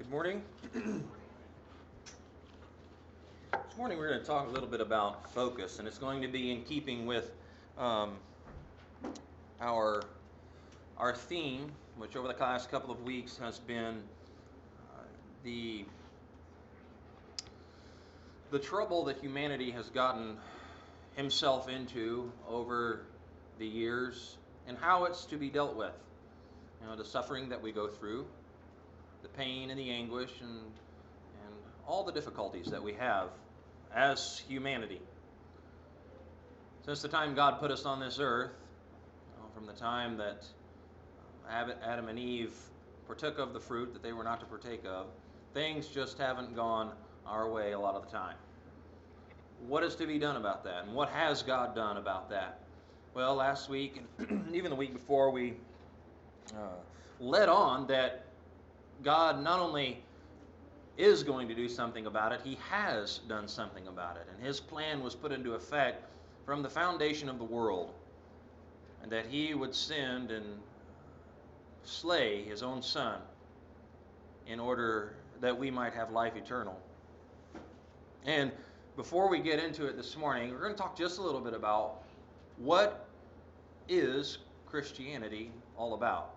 Good morning. This morning we're going to talk a little bit about focus, and it's going to be in keeping with um, our our theme, which over the last couple of weeks has been the the trouble that humanity has gotten himself into over the years, and how it's to be dealt with. The suffering that we go through, the pain and the anguish, and all the difficulties that we have as humanity. Since the time God put us on this earth, from the time that Adam and Eve partook of the fruit that they were not to partake of, things just haven't gone our way a lot of the time. What is to be done about that? And what has God done about that? Well, last week, and even the week before, we led on that God not only is going to do something about it, He has done something about it. And His plan was put into effect from the foundation of the world. And that He would send and slay His own Son in order that we might have life eternal. And before we get into it this morning, we're going to talk just a little bit about what is Christianity all about.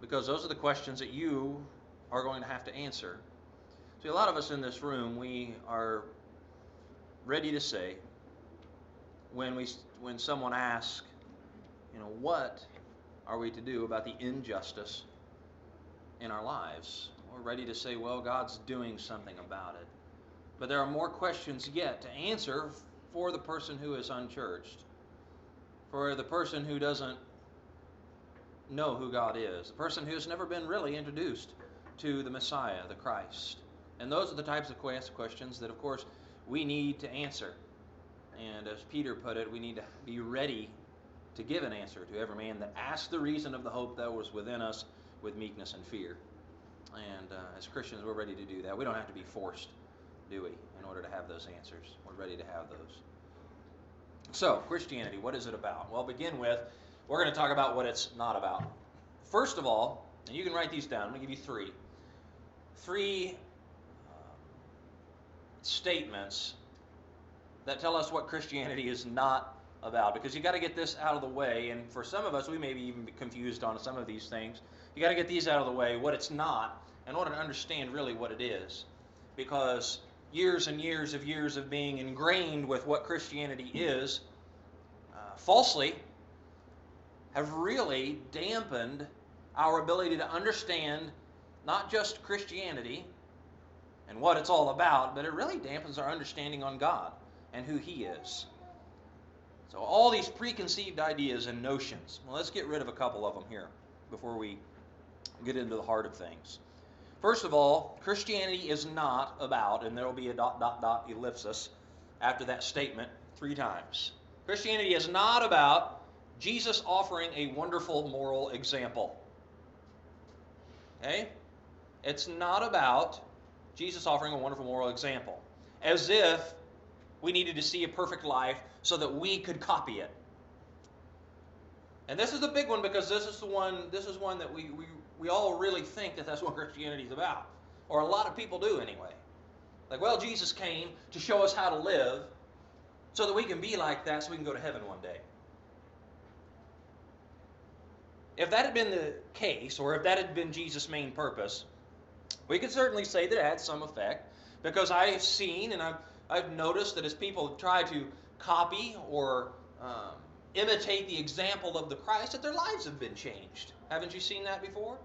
Because those are the questions that you are going to have to answer. See, a lot of us in this room, we are ready to say, when someone asks, what are we to do about the injustice in our lives? We're ready to say, well, God's doing something about it. But there are more questions yet to answer for the person who is unchurched, for the person who doesn't know who God is, the person who has never been really introduced to the Messiah, the Christ. And those are the types of questions that, of course, we need to answer. And as Peter put it, we need to be ready to give an answer to every man that asks the reason of the hope that was within us with meekness and fear. And as Christians, we're ready to do that. We don't have to be forced, do we, in order to have those answers. We're ready to have those. So, Christianity, what is it about? Well, begin with, we're going to talk about what it's not about. First of all, and you can write these down, I'm going to give you three statements that tell us what Christianity is not about, because you got to get this out of the way. And for some of us, we may be even confused on some of these things. You got to get these out of the way, what it's not, in order to understand really what it is. Because years and years of being ingrained with what Christianity is, falsely, have really dampened our ability to understand not just Christianity and what it's all about, but it really dampens our understanding on God and who He is. So all these preconceived ideas and notions, well, let's get rid of a couple of them here before we get into the heart of things. First of all, Christianity is not about, and there will be a ... ellipsis after that statement 3 times. Christianity is not about Jesus offering a wonderful moral example. Okay? It's not about Jesus offering a wonderful moral example, as if we needed to see a perfect life so that we could copy it. And this is the big one, because this is one that we all really think that that's what Christianity is about. Or a lot of people do anyway. Like, well, Jesus came to show us how to live so that we can be like that so we can go to heaven one day. If that had been the case, or if that had been Jesus' main purpose, we could certainly say that it had some effect, because I have seen and I've noticed that as people try to copy or imitate the example of the Christ, that their lives have been changed. Haven't you seen that before?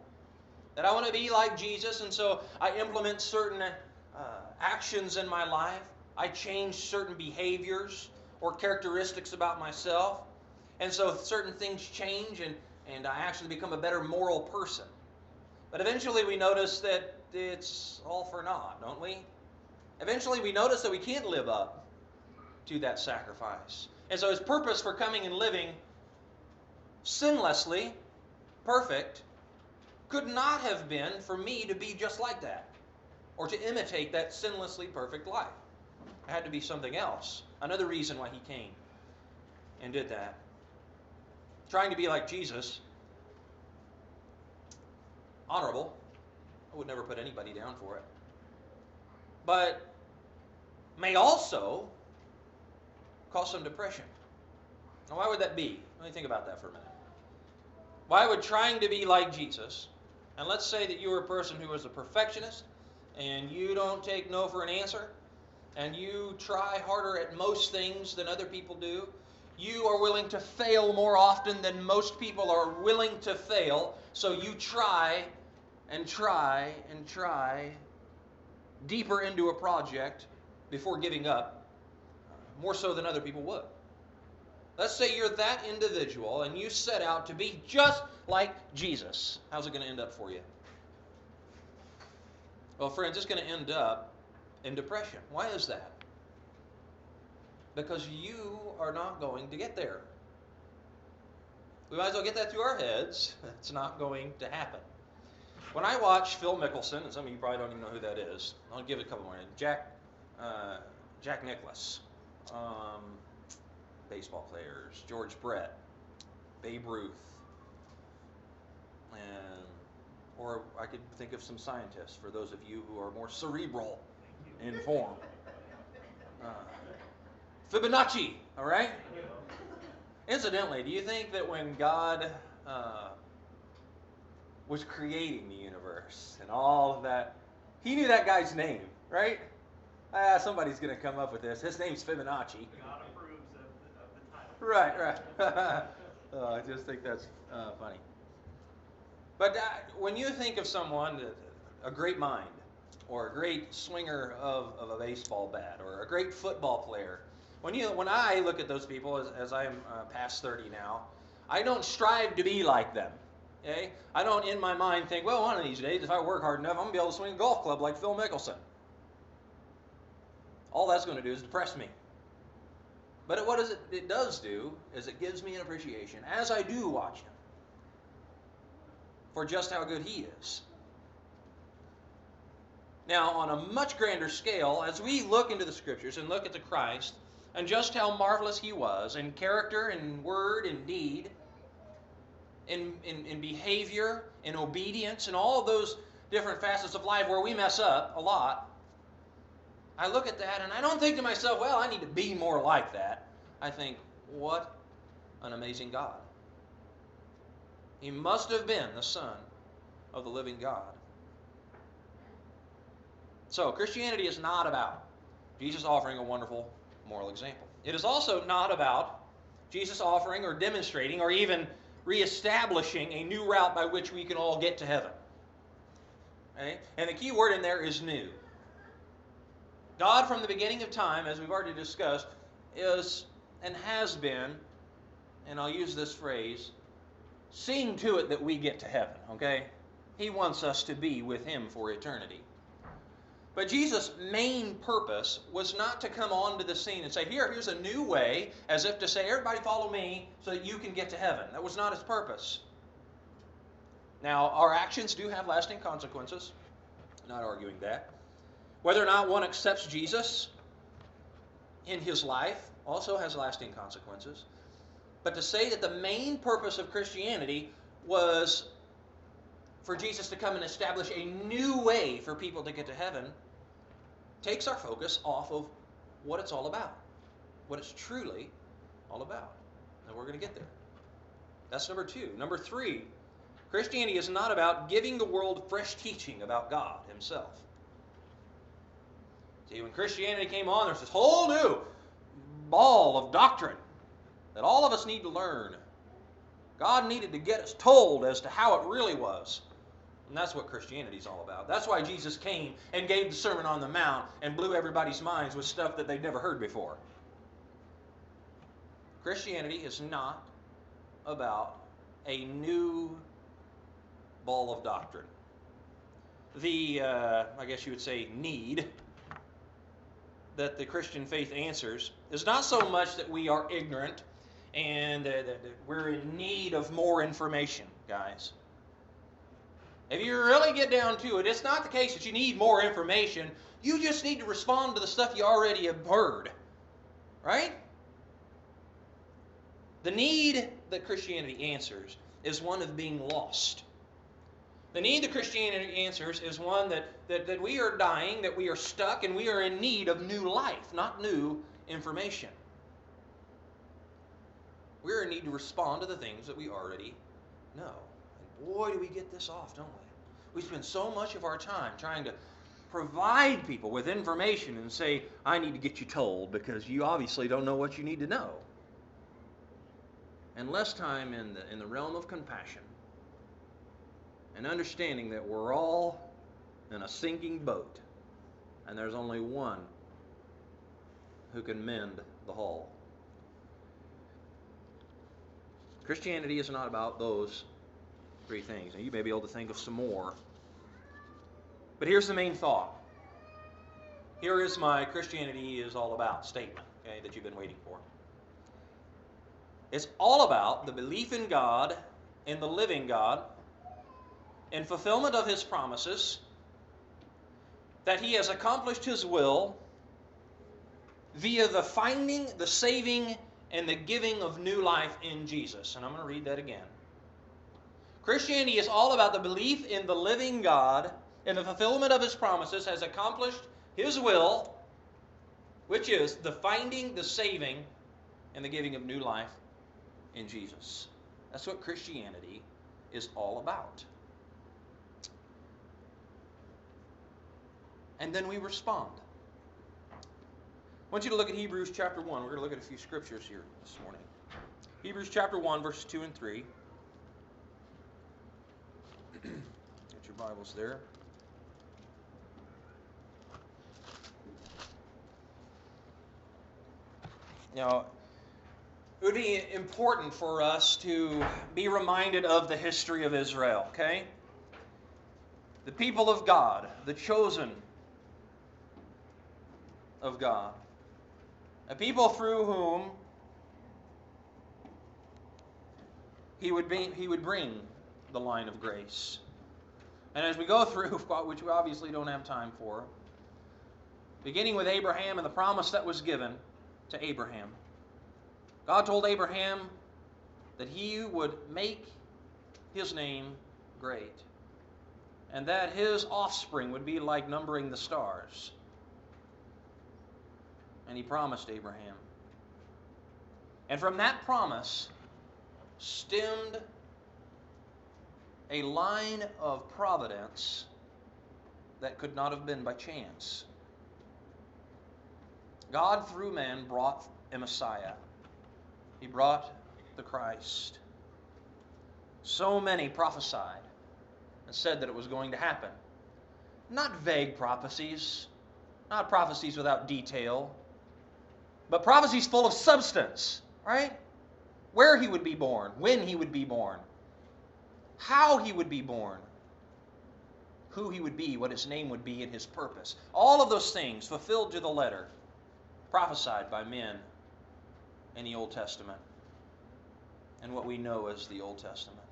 That I want to be like Jesus, and so I implement certain actions in my life. I change certain behaviors or characteristics about myself. And so certain things change, and I actually become a better moral person. But eventually we notice that it's all for naught, don't we? Eventually we notice that we can't live up to that sacrifice. And so His purpose for coming and living sinlessly, perfect, could not have been for me to be just like that, or to imitate that sinlessly perfect life. It had to be something else. Another reason why He came and did that. Trying to be like Jesus, honorable, I would never put anybody down for it. But may also cause some depression. Now, why would that be? Let me think about that for a minute. Why would trying to be like Jesus, and let's say that you were a person who was a perfectionist, and you don't take no for an answer, and you try harder at most things than other people do, you are willing to fail more often than most people are willing to fail, so you try and try and try deeper into a project before giving up, more so than other people would. Let's say you're that individual and you set out to be just like Jesus. How's it going to end up for you? Well, friends, it's going to end up in depression. Why is that? Because you are not going to get there. We might as well get that through our heads. It's not going to happen. When I watch Phil Mickelson, and some of you probably don't even know who that is, I'll give it a couple more. Jack Nicklaus. Baseball players, George Brett, Babe Ruth, or I could think of some scientists for those of you who are more cerebral in form. Fibonacci, all right? Incidentally, do you think that when God was creating the universe and all of that, he knew that guy's name, right? Somebody's going to come up with this. His name's Fibonacci. God approves of the title. Right. I just think that's funny. But when you think of someone, a great mind, or a great swinger of a baseball bat, or a great football player, when I look at those people, as I am past 30 now, I don't strive to be like them. Okay? I don't, in my mind, think, well, one of these days, if I work hard enough, I'm going to be able to swing a golf club like Phil Mickelson. All that's going to do is depress me. But what it does do is it gives me an appreciation, as I do watch him, for just how good he is. Now, on a much grander scale, as we look into the Scriptures and look at the Christ, and just how marvelous he was in character, in word, in deed, in behavior, in obedience, and all of those different facets of life where we mess up a lot, I look at that and I don't think to myself, well, I need to be more like that. I think, what an amazing God. He must have been the Son of the living God. So, Christianity is not about Jesus offering a wonderful moral example. It is also not about Jesus offering or demonstrating or even reestablishing a new route by which we can all get to heaven. Okay? And the key word in there is new. God, from the beginning of time, as we've already discussed, is and has been, and I'll use this phrase, seeing to it that we get to heaven, okay? He wants us to be with him for eternity. But Jesus' main purpose was not to come onto the scene and say, here's a new way, as if to say, everybody follow me so that you can get to heaven. That was not his purpose. Now, our actions do have lasting consequences. I'm not arguing that. Whether or not one accepts Jesus in his life also has lasting consequences. But to say that the main purpose of Christianity was for Jesus to come and establish a new way for people to get to heaven takes our focus off of what it's all about, what it's truly all about. And we're going to get there. That's number 2. Number 3, Christianity is not about giving the world fresh teaching about God himself. See, when Christianity came on, there's this whole new ball of doctrine that all of us need to learn. God needed to get us told as to how it really was. And that's what Christianity is all about. That's why Jesus came and gave the Sermon on the Mount and blew everybody's minds with stuff that they'd never heard before. Christianity is not about a new ball of doctrine. The, I guess you would say, need that the Christian faith answers is not so much that we are ignorant and that we're in need of more information, guys. If you really get down to it, it's not the case that you need more information. You just need to respond to the stuff you already have heard. Right? The need that Christianity answers is one of being lost. The need that Christianity answers is one that we are dying, that we are stuck, and we are in need of new life, not new information. We're in need to respond to the things that we already know. And boy, do we get this off, don't we? We spend so much of our time trying to provide people with information and say, I need to get you told because you obviously don't know what you need to know. And less time in the realm of compassion and understanding that we're all in a sinking boat and there's only one who can mend the hull. Christianity is not about those three things. Now, you may be able to think of some more. But here's the main thought. Here is my Christianity is all about statement, okay, that you've been waiting for. It's all about the belief in God, in the living God, in fulfillment of His promises, that He has accomplished His will via the finding, the saving, and the giving of new life in Jesus. And I'm going to read that again. Christianity is all about the belief in the living God, in the fulfillment of His promises, has accomplished His will, which is the finding, the saving, and the giving of new life in Jesus. That's what Christianity is all about. And then we respond. I want you to look at Hebrews chapter 1. We're going to look at a few scriptures here this morning. Hebrews chapter 1, verses 2 and 3. Get your Bibles there. Now, it would be important for us to be reminded of the history of Israel, okay? The people of God, the chosen of God. A people through whom He would bring the line of grace. And as we go through, which we obviously don't have time for, beginning with Abraham and the promise that was given to Abraham. God told Abraham that He would make His name great, and that His offspring would be like numbering the stars. And He promised Abraham. And from that promise stemmed a line of providence that could not have been by chance. God, through man, brought a Messiah. He brought the Christ. So many prophesied and said that it was going to happen. Not vague prophecies, not prophecies without detail, but prophecies full of substance, right? Where He would be born, when He would be born, how He would be born, who He would be, what His name would be, and His purpose. All of those things fulfilled to the letter, prophesied by men in the Old Testament and what we know as the Old Testament.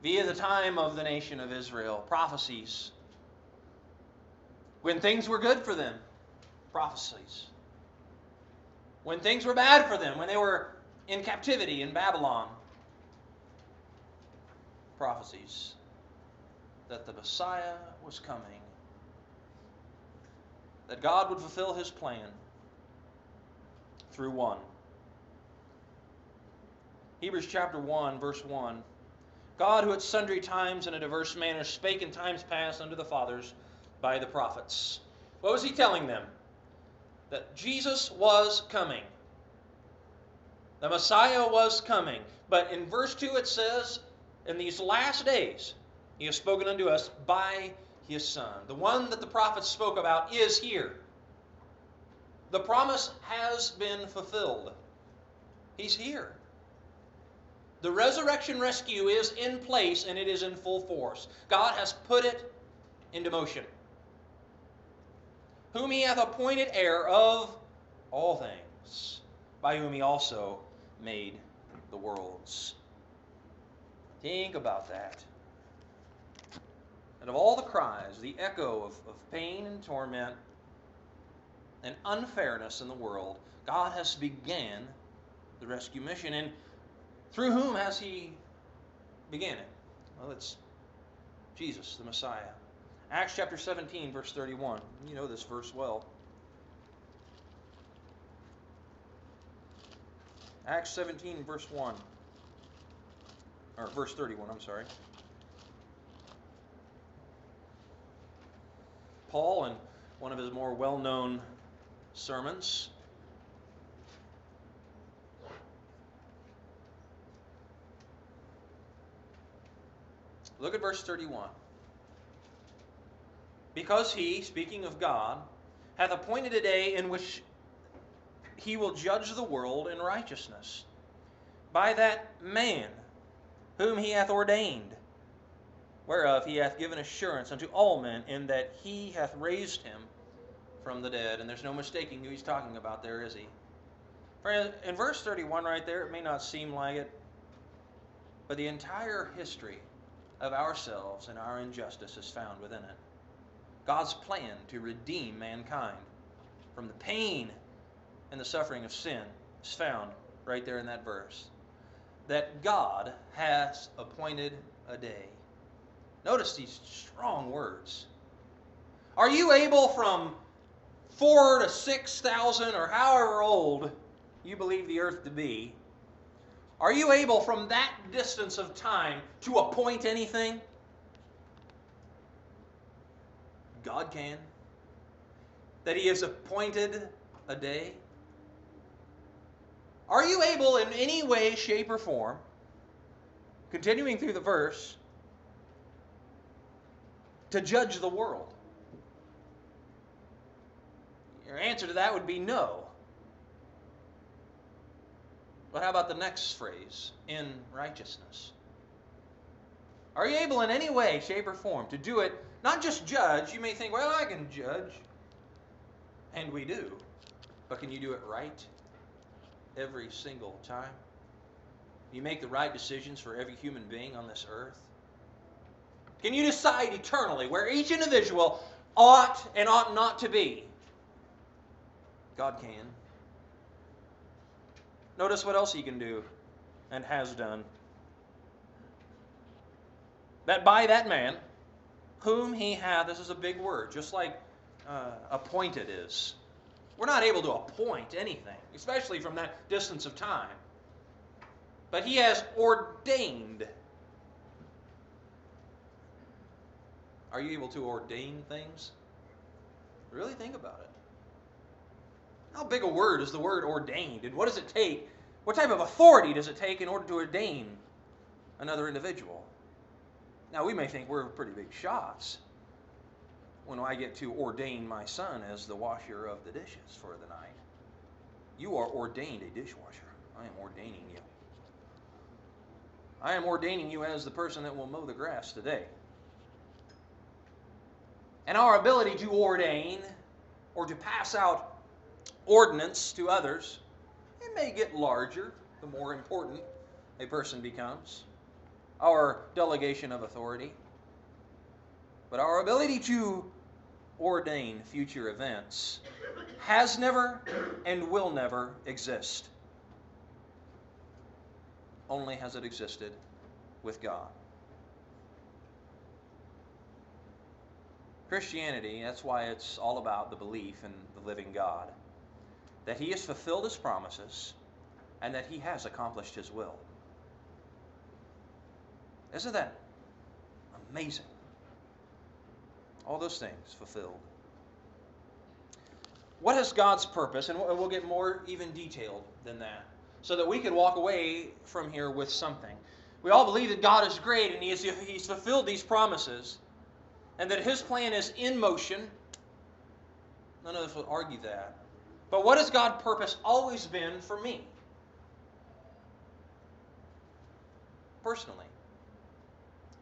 Via the time of the nation of Israel, prophecies. When things were good for them, prophecies. When things were bad for them, when they were in captivity in Babylon, prophecies that the Messiah was coming, that God would fulfill His plan through one. Hebrews chapter 1, verse 1. God, who at sundry times in a diverse manner spake in times past unto the fathers by the prophets. What was He telling them? That Jesus was coming. The Messiah was coming. But in verse 2 it says, in these last days, He has spoken unto us by His Son. The one that the prophets spoke about is here. The promise has been fulfilled. He's here. The resurrection rescue is in place and it is in full force. God has put it into motion. Whom He hath appointed heir of all things, by whom He also made the worlds. Think about that. And of all the cries, the echo of pain and torment and unfairness in the world, God has began the rescue mission. And through whom has He began it? Well, it's Jesus, the Messiah. Acts chapter 17, verse 31. You know this verse well. Acts 17, verse 1. Or verse 31, I'm sorry. Paul, in one of his more well-known sermons, look at verse 31. Because he, speaking of God, hath appointed a day in which he will judge the world in righteousness, by that man whom he hath ordained, whereof he hath given assurance unto all men, in that he hath raised him from the dead. And there's no mistaking who he's talking about there, is he? In verse 31 right there, it may not seem like it, but the entire history of ourselves and our injustice is found within it. God's plan to redeem mankind from the pain and the suffering of sin is found right there in that verse. That God has appointed a day. Notice these strong words. Are you able from 4 to 6,000 or however old you believe the earth to be, are you able from that distance of time to appoint anything? God can. That He has appointed a day. Are you able in any way, shape, or form, continuing through the verse, to judge the world? Your answer to that would be no. But how about the next phrase, in righteousness? Are you able in any way, shape, or form to do it, not just judge? You may think, well, I can judge. And we do. But can you do it right every single time? You make the right decisions for every human being on this earth? Can you decide eternally where each individual ought and ought not to be? God can. Notice what else He can do and has done. That by that man, whom He hath, this is a big word, just like appointed is. We're not able to appoint anything, especially from that distance of time. But He has ordained. Are you able to ordain things? Really think about it. How big a word is the word ordained? And what does it take? What type of authority does it take in order to ordain another individual? Now, we may think we're pretty big shots when I get to ordain my son as the washer of the dishes for the night. You are ordained a dishwasher. I am ordaining you. I am ordaining you as the person that will mow the grass today. And our ability to ordain or to pass out ordinance to others, it may get larger the more important a person becomes. Our delegation of authority. But our ability to ordain future events has never and will never exist. Only has it existed with God. Christianity, that's why it's all about the belief in the living God. That He has fulfilled His promises and that He has accomplished His will. Isn't that amazing? All those things fulfilled. What is God's purpose? And we'll get more even detailed than that, so that we can walk away from here with something. We all believe that God is great and He's fulfilled these promises, and that His plan is in motion. None of us would argue that. But what has God's purpose always been for me? Personally.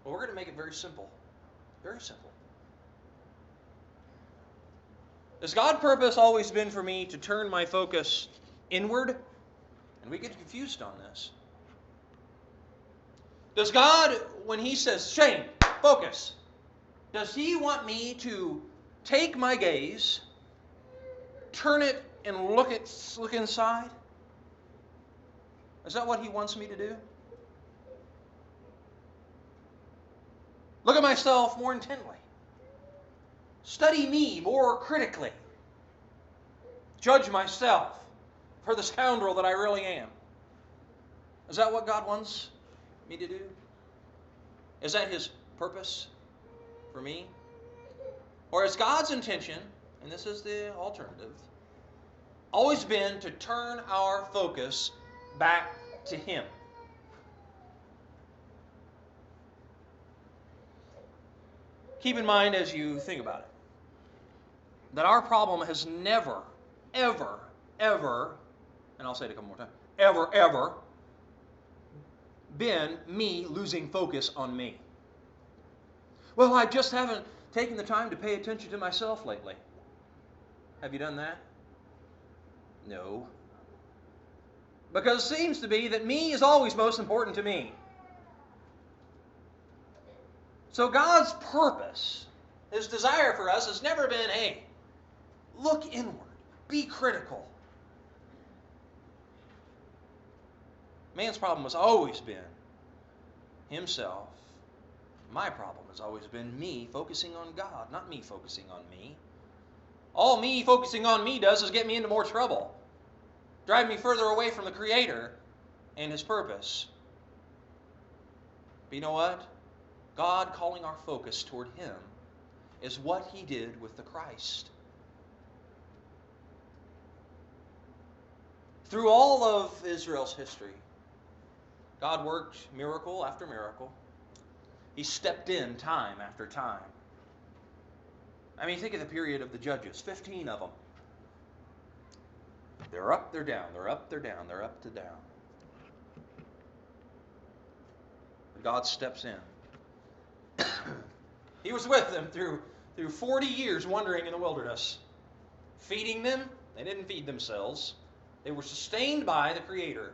Well, we're going to make it very simple. Very simple. Has God's purpose always been for me to turn my focus inward? And we get confused on this. Does God, when He says, Shane, focus, does He want me to take my gaze, turn it, and look inside? Is that what He wants me to do? Look at myself more intently. Study me more critically. Judge myself for the scoundrel that I really am. Is that what God wants me to do? Is that His purpose for me? Or is God's intention, and this is the alternative, always been to turn our focus back to Him? Keep in mind as you think about it that our problem has never, ever, ever, and I'll say it a couple more times, ever, ever been me losing focus on me. Well, I just haven't taken the time to pay attention to myself lately. Have you done that? No. Because it seems to be that me is always most important to me. So God's purpose, His desire for us has never been, hey, look inward, be critical. Man's problem has always been himself. My problem has always been me focusing on God, not me focusing on me. All me focusing on me does is get me into more trouble, drive me further away from the Creator and His purpose. But you know what? God calling our focus toward Him is what He did with the Christ. Through all of Israel's history, God worked miracle after miracle. He stepped in time after time. I mean, think of the period of the judges, 15 of them. They're up, they're down, they're up, they're down, they're up to down. But God steps in. He was with them through 40 years wandering in the wilderness. Feeding them, they didn't feed themselves. They were sustained by the Creator.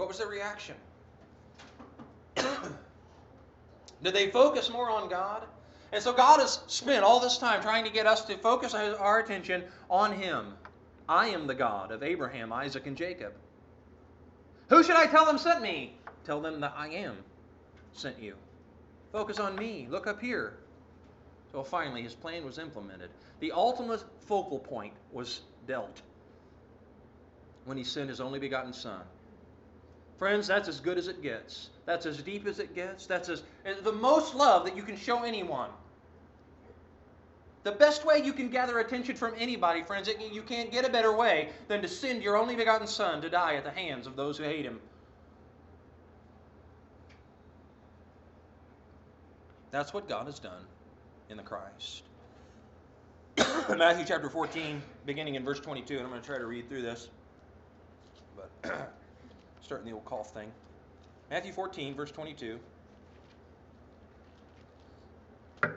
What was their reaction? Did they focus more on God? And so God has spent all this time trying to get us to focus our attention on Him. I am the God of Abraham, Isaac, and Jacob. Who should I tell them sent me? Tell them that I am sent you. Focus on me. Look up here. So finally, His plan was implemented. The ultimate focal point was dealt when He sent His only begotten Son. Friends, that's as good as it gets. That's as deep as it gets. That's the most love that you can show anyone. The best way you can gather attention from anybody, friends, you can't get a better way than to send your only begotten Son to die at the hands of those who hate Him. That's what God has done in the Christ. Matthew chapter 14, beginning in verse 22, and I'm going to try to read through this. But starting the old cough thing. Matthew 14, verse 22. You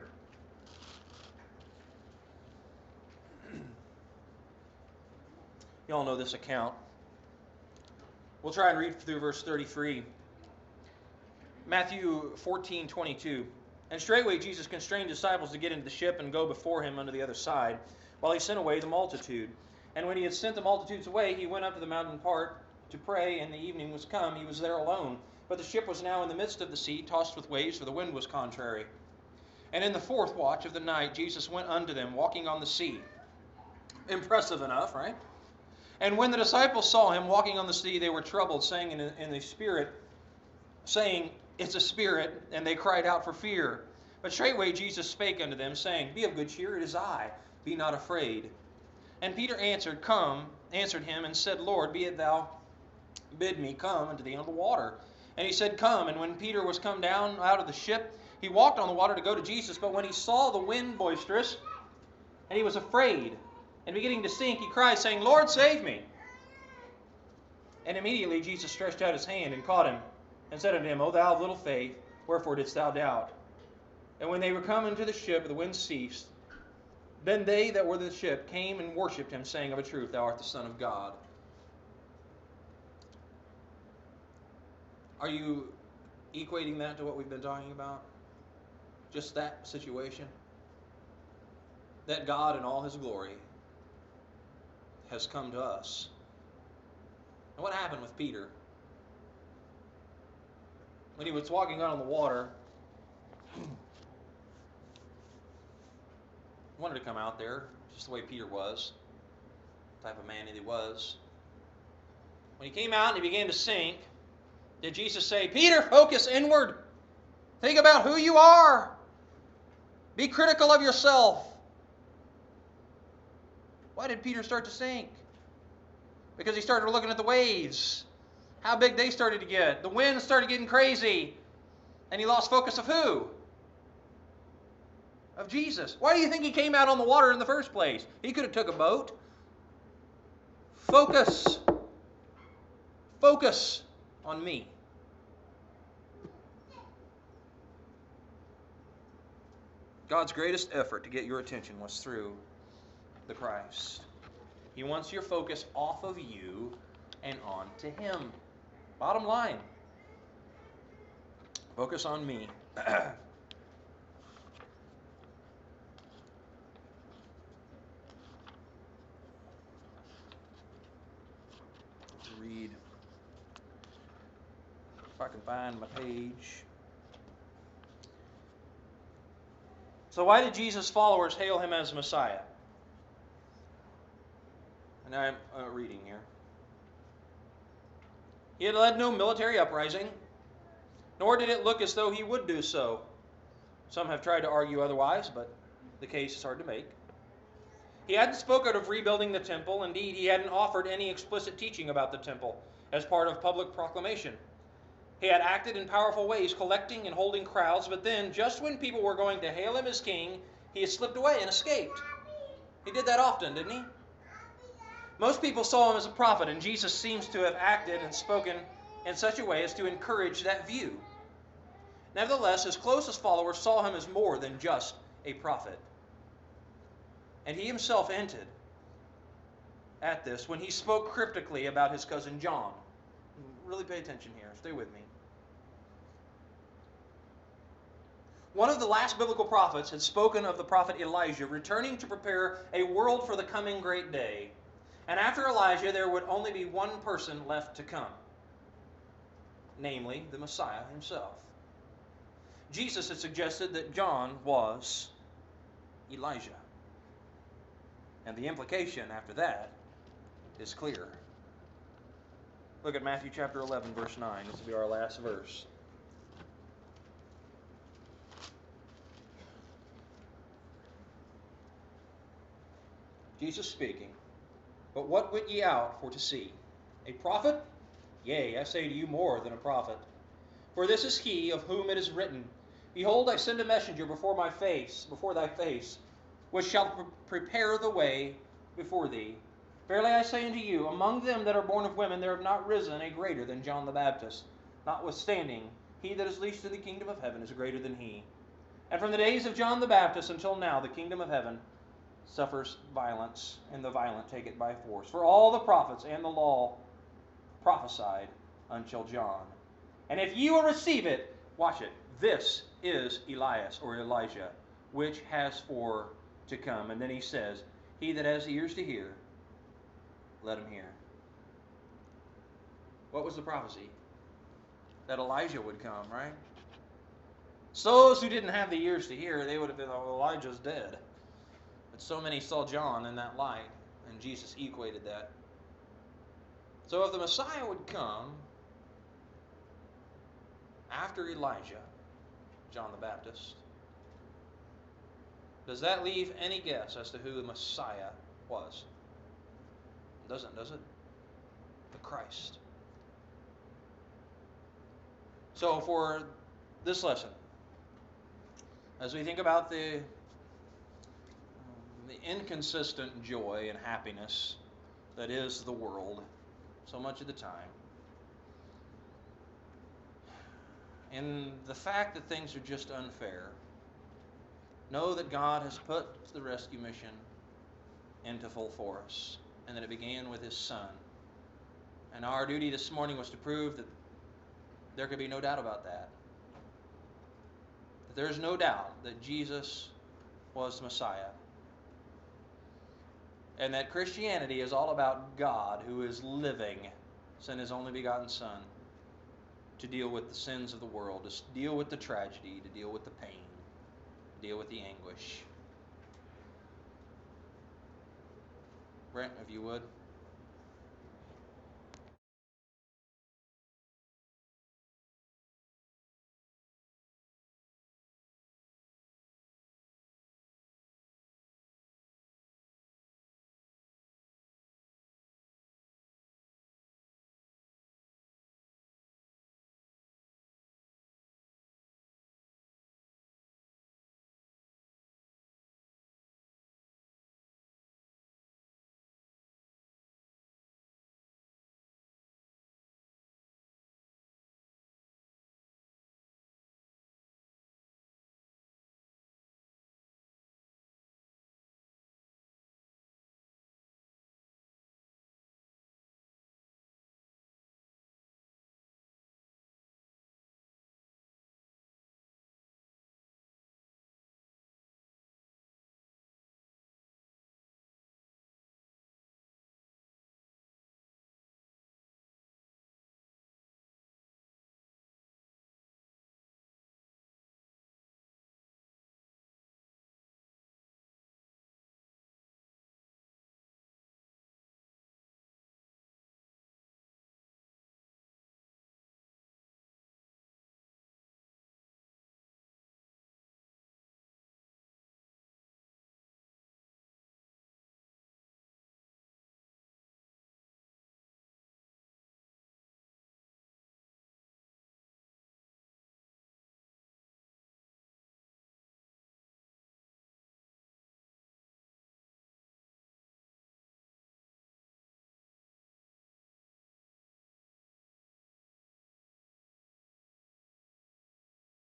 all know this account. We'll try and read through verse 33. Matthew 14, 22. And straightway Jesus constrained his disciples to get into the ship and go before him unto the other side, while he sent away the multitude. And when he had sent the multitudes away, he went up to the mountain part to pray, and the evening was come. He was there alone. But the ship was now in the midst of the sea, tossed with waves, for the wind was contrary. And in the fourth watch of the night, Jesus went unto them, walking on the sea. Impressive enough, right? And when the disciples saw him walking on the sea, they were troubled, saying in the spirit, saying, It's a spirit, and they cried out for fear. But straightway Jesus spake unto them, saying, Be of good cheer, it is I, be not afraid. And Peter answered him, and said, Lord, be it thou bid me come unto thee on the water. And he said, Come. And when Peter was come down out of the ship, he walked on the water to go to Jesus. But when he saw the wind boisterous, and he was afraid, and beginning to sink, he cried, saying, Lord, save me. And immediately Jesus stretched out his hand and caught him, and said unto him, O thou of little faith, wherefore didst thou doubt? And when they were come into the ship, the wind ceased. Then they that were in the ship came and worshipped him, saying, Of a truth, thou art the Son of God. Are you equating that to what we've been talking about? Just that situation? That God in all His glory has come to us And what happened with Peter? When he was walking out on the water, he wanted to come out there, just the way Peter was, the type of man that he was. When he came out and he began to sink, did Jesus say, Peter, focus inward. Think about who you are. Be critical of yourself. Why did Peter start to sink? Because he started looking at the waves. How big they started to get. The wind started getting crazy. And he lost focus of who? Of Jesus. Why do you think he came out on the water in the first place? He could have took a boat. Focus. Focus on me. God's greatest effort to get your attention was through the Christ. He wants your focus off of you and on to Him. Bottom line. Focus on me. Read. If I can find my page. So why did Jesus' followers hail Him as Messiah? And I'm reading here. He had led no military uprising, nor did it look as though He would do so. Some have tried to argue otherwise, but the case is hard to make. He hadn't spoken of rebuilding the temple. Indeed, He hadn't offered any explicit teaching about the temple as part of public proclamation. He had acted in powerful ways, collecting and holding crowds, but then, just when people were going to hail Him as king, He had slipped away and escaped. He did that often, didn't He? Most people saw Him as a prophet, and Jesus seems to have acted and spoken in such a way as to encourage that view. Nevertheless, His closest followers saw Him as more than just a prophet. And He Himself hinted at this when He spoke cryptically about His cousin John. Really pay attention here. Stay with me. One of the last biblical prophets had spoken of the prophet Elijah returning to prepare a world for the coming great day. And after Elijah, there would only be one person left to come, namely the Messiah Himself. Jesus had suggested that John was Elijah. And the implication after that is clear. Look at Matthew chapter 11, verse 9. This will be our last verse. Jesus speaking. But what went ye out for to see? A prophet? Yea, I say to you, more than a prophet. For this is he of whom it is written, Behold, I send a messenger before thy face, which shall prepare the way before thee. Verily I say unto you, among them that are born of women there have not risen a greater than John the Baptist. Notwithstanding, he that is least in the kingdom of heaven is greater than he. And from the days of John the Baptist until now, the kingdom of heaven suffers violence, and the violent take it by force. For all the prophets and the law prophesied until John. And if ye will receive it, watch it, this is Elias, or Elijah, which has for to come. And then he says, He that has ears to hear, let him hear. What was the prophecy? That Elijah would come, right? So those who didn't have the ears to hear, they would have been, oh, Elijah's dead. But so many saw John in that light, and Jesus equated that. So if the Messiah would come after Elijah, John the Baptist, does that leave any guess as to who the Messiah was? It doesn't, does it? The Christ. So for this lesson, as we think about the inconsistent joy and happiness that is the world so much of the time, and the fact that things are just unfair, know that God has put the rescue mission into full force, and that it began with His Son. And our duty this morning was to prove that there could be no doubt about that. That there is no doubt that Jesus was the Messiah. And that Christianity is all about God who is living sent His only begotten Son to deal with the sins of the world, to deal with the tragedy, to deal with the pain, to deal with the anguish. Brent, if you would.